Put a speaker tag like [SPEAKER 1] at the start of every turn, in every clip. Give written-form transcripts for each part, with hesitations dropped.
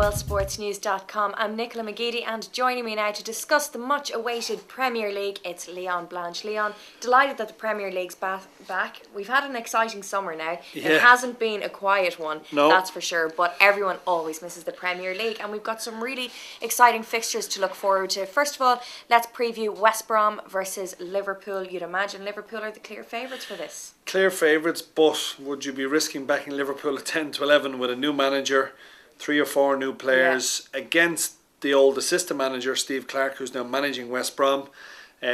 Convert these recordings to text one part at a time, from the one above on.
[SPEAKER 1] BoylesportsNews.com. I'm Nicola McGeady, and joining me now to discuss the much-awaited Premier League, it's Leon Blanche. Leon, delighted that the Premier League's back. We've had an exciting summer now. Yeah. It hasn't been a quiet one, that's for sure, but everyone always misses the Premier League, and we've got some really exciting fixtures to look forward to. First of all, let's preview West Brom versus Liverpool. You'd imagine Liverpool are the clear favourites for this.
[SPEAKER 2] Clear favourites, but would you be risking backing Liverpool at 10 to 11 with a new manager, 3 or 4 new players against the old assistant manager Steve Clarke, who's now managing West Brom?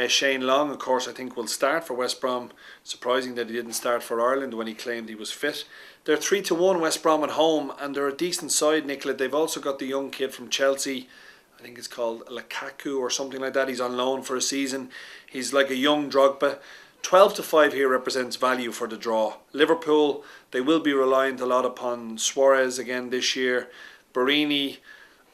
[SPEAKER 2] Shane Long, of course, I think will start for West Brom. Surprising that he didn't start for Ireland when he claimed he was fit. They're 3 to 1 West Brom at home, and they're a decent side, Nicola. They've also got the young kid from Chelsea. I think it's called Lukaku or something like that. He's on loan for a season. He's like a young Drogba. 12 to 5 here represents value for the draw. Liverpool, they will be reliant a lot upon Suarez again this year. Barini,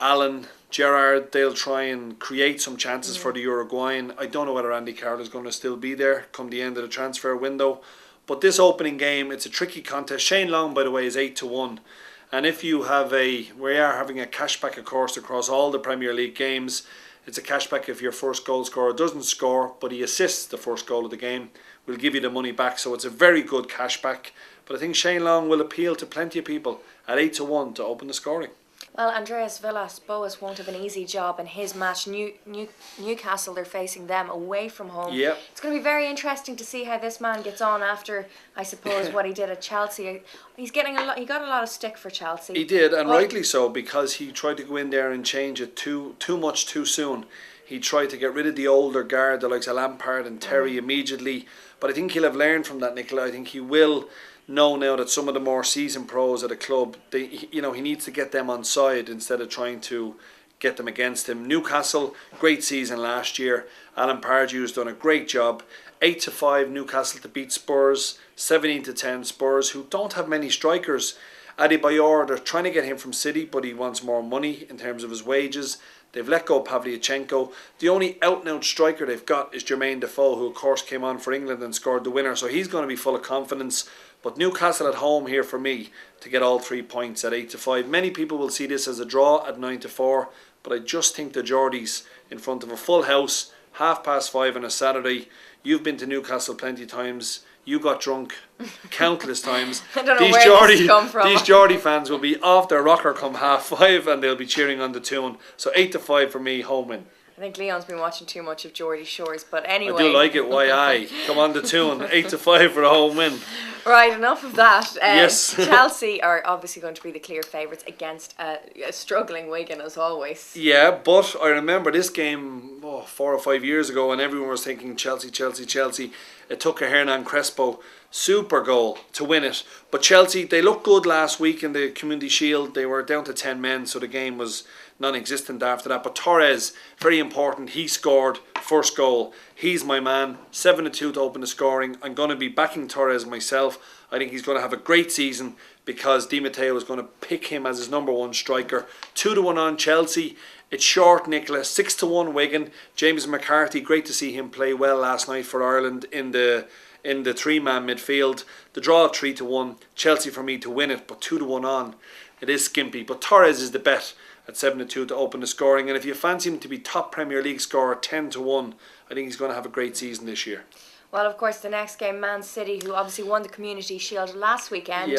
[SPEAKER 2] Allen, Gerrard, they'll try and create some chances for the Uruguayan. I don't know whether Andy Carroll is going to still be there come the end of the transfer window. But this opening game, it's a tricky contest. Shane Long, by the way, is 8 to 1. And if you have we are having a cashback, of course, across all the Premier League games. It's a cashback if your first goal scorer doesn't score, but he assists the first goal of the game. We'll give you the money back, so it's a very good cashback. But I think Shane Long will appeal to plenty of people at 8 to 1 to open the scoring.
[SPEAKER 1] Well, Andreas Villas-Boas won't have an easy job in his match. Newcastle, they're facing them away from home.
[SPEAKER 2] Yep.
[SPEAKER 1] It's going to be very interesting to see how this man gets on after, I suppose, what he did at Chelsea. He got a lot of stick for Chelsea.
[SPEAKER 2] He did, and rightly so, because he tried to go in there and change it too much too soon. He tried to get rid of the older guard, the likes of Lampard and Terry immediately. But I think he'll have learned from that, Nicola. I think he will know now that some of the more seasoned pros at a club, he needs to get them on side instead of trying to get them against him. Newcastle, great season last year. Alan Pardew's done a great job. 8 to 5 Newcastle to beat Spurs. 17 to 10 Spurs, who don't have many strikers. Adebayor, they're trying to get him from City, but he wants more money in terms of his wages. They've let go of Pavlyuchenko. The only out-and-out striker they've got is Jermaine Defoe, who of course came on for England and scored the winner, so he's going to be full of confidence. But Newcastle at home here for me to get all 3 points at 8 to 5. Many people will see this as a draw at 9 to 4, but I just think the Geordies in front of a full house, 5:30 on a Saturday. You've been to Newcastle plenty of times. You got drunk countless times.
[SPEAKER 1] I don't know where this has come from.
[SPEAKER 2] These Geordie fans will be off their rocker come 5:30 and they'll be cheering on the tune. So 8 to 5 for me, home win.
[SPEAKER 1] I think Leon's been watching too much of Geordie Shores, but anyway.
[SPEAKER 2] I do like it, why I? Come on the tune, 8 to 5 for a home win.
[SPEAKER 1] Right, enough of that.
[SPEAKER 2] Yes.
[SPEAKER 1] Chelsea are obviously going to be the clear favourites against a struggling Wigan as always.
[SPEAKER 2] Yeah, but I remember this game 4 or 5 years ago and everyone was thinking Chelsea, Chelsea, Chelsea. It took a Hernan Crespo super goal to win it. But Chelsea, they looked good last week in the Community Shield. They were down to 10 men, so the game was non-existent after that. But Torres, very important, he scored first goal. He's my man. 7 to 2 to open the scoring. I'm going to be backing Torres myself. I think he's going to have a great season because Di Matteo is going to pick him as his number 1 striker. 2 to 1 on Chelsea. It's short, Nicola. 6 to 1 Wigan. James McCarthy, great to see him play well last night for Ireland in the 3-man midfield. The draw of 3 to 1. Chelsea for me to win it, but 2 to 1 on. It is skimpy, but Torres is the bet at 7 to 2 to open the scoring. And if you fancy him to be top Premier League scorer, 10 to 1, I think he's going to have a great season this year.
[SPEAKER 1] Well, of course, the next game, Man City, who obviously won the Community Shield last weekend,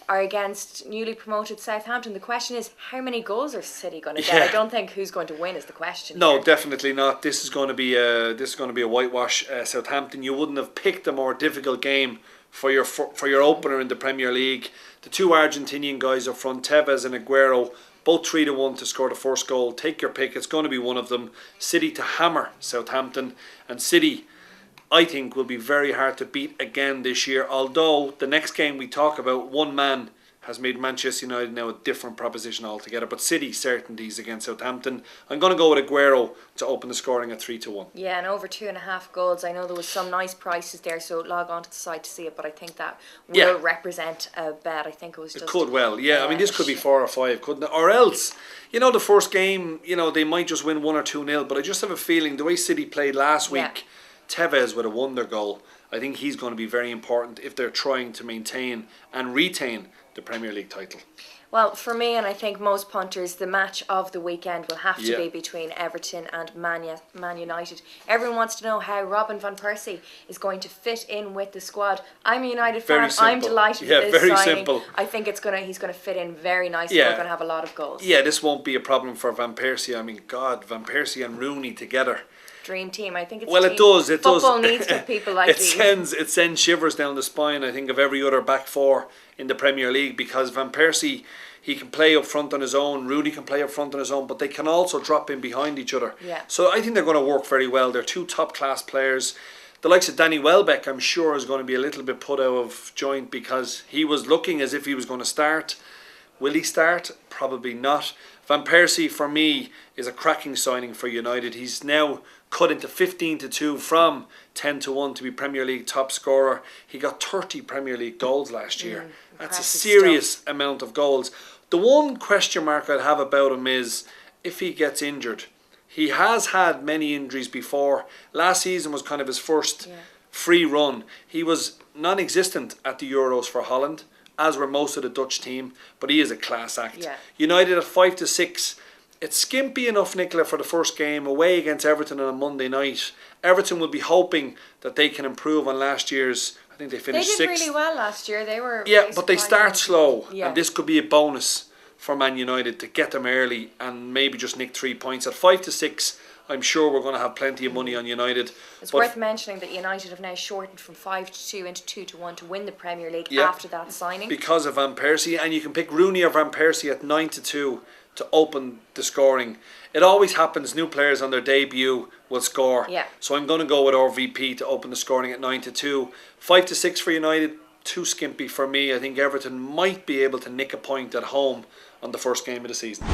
[SPEAKER 1] are against newly promoted Southampton. The question is, how many goals are City going to get? I don't think who's going to win is the question.
[SPEAKER 2] No,
[SPEAKER 1] here.
[SPEAKER 2] Definitely not. This is going to be a whitewash. Southampton, you wouldn't have picked a more difficult game for your opener in the Premier League. The 2 Argentinian guys up front, Tevez and Aguero, both 3 to 1 to score the first goal. Take your pick. It's going to be one of them. City to hammer Southampton, and City, I think, will be very hard to beat again this year. Although the next game we talk about, one man has made Manchester United now a different proposition altogether. But City certainties against Southampton. I'm going to go with Aguero to open the scoring at 3 to 1.
[SPEAKER 1] Yeah, and over 2.5 goals. I know there was some nice prices there, so log on to the site to see it. But I think that will represent a bet. I think it was just...
[SPEAKER 2] It could well, I mean, this could be 4 or 5, couldn't it? Or else, the first game, they might just win 1 or 2-0. But I just have a feeling the way City played last week, Tevez with a wonder goal. I think he's going to be very important if they're trying to maintain and retain the Premier League title.
[SPEAKER 1] Well, for me, and I think most punters, the match of the weekend will have to
[SPEAKER 2] Yeah.
[SPEAKER 1] be between Everton and Man United. Everyone wants to know how Robin van Persie is going to fit in with the squad. I'm a United
[SPEAKER 2] Very
[SPEAKER 1] fan. I'm
[SPEAKER 2] simple.
[SPEAKER 1] delighted
[SPEAKER 2] Yeah,
[SPEAKER 1] with this
[SPEAKER 2] very
[SPEAKER 1] signing.
[SPEAKER 2] simple.
[SPEAKER 1] I think he's going to fit in very nicely.
[SPEAKER 2] Yeah.
[SPEAKER 1] We're going to have a lot of goals.
[SPEAKER 2] Yeah, this won't be a problem for Van Persie. I mean, God, Van Persie and Rooney together.
[SPEAKER 1] Dream team. I think it's
[SPEAKER 2] Well,
[SPEAKER 1] a
[SPEAKER 2] it
[SPEAKER 1] team.
[SPEAKER 2] does. It does.
[SPEAKER 1] Football needs good people like these.
[SPEAKER 2] It sends shivers down the spine, I think, of every other back four in the Premier League, because Van Persie, he can play up front on his own. Rooney can play up front on his own, but they can also drop in behind each other.
[SPEAKER 1] Yeah.
[SPEAKER 2] So I think they're going to work very well. They're two top class players. The likes of Danny Welbeck, I'm sure, is going to be a little bit put out of joint because he was looking as if he was going to start. Will he start? Probably not. Van Persie, for me, is a cracking signing for United. He's now cut into 15-2 from 10-1 to be Premier League top scorer. He got 30 Premier League goals last year. That's a
[SPEAKER 1] impressive
[SPEAKER 2] serious amount of goals. The one question mark I'd have about him is if he gets injured. He has had many injuries before. Last season was kind of his first free run. He was non-existent at the Euros for Holland, as were most of the Dutch team, but he is a class act.
[SPEAKER 1] Yeah.
[SPEAKER 2] United at 5-6. It's skimpy enough, Nicola, for the first game away against Everton on a Monday night. Everton will be hoping that they can improve on last year's. I think they finished
[SPEAKER 1] They did
[SPEAKER 2] sixth.
[SPEAKER 1] really well last year. They were
[SPEAKER 2] But they start slow,
[SPEAKER 1] Yeah.
[SPEAKER 2] and this could be a bonus for Man United to get them early and maybe just nick 3 points. At 5-6, I'm sure we're going to have plenty of money on United.
[SPEAKER 1] It's
[SPEAKER 2] But
[SPEAKER 1] worth mentioning that United have now shortened from 5-2 into 2-1 to win the Premier League
[SPEAKER 2] Yeah.
[SPEAKER 1] after that signing.
[SPEAKER 2] because of Van Persie, and you can pick Rooney or Van Persie at 9-2 to open the scoring. It always happens, new players on their debut will score.
[SPEAKER 1] Yeah.
[SPEAKER 2] So I'm going to go with RVP to open the scoring at 9-2. 5-6 for United, too skimpy for me. I think Everton might be able to nick a point at home on the first game of the season.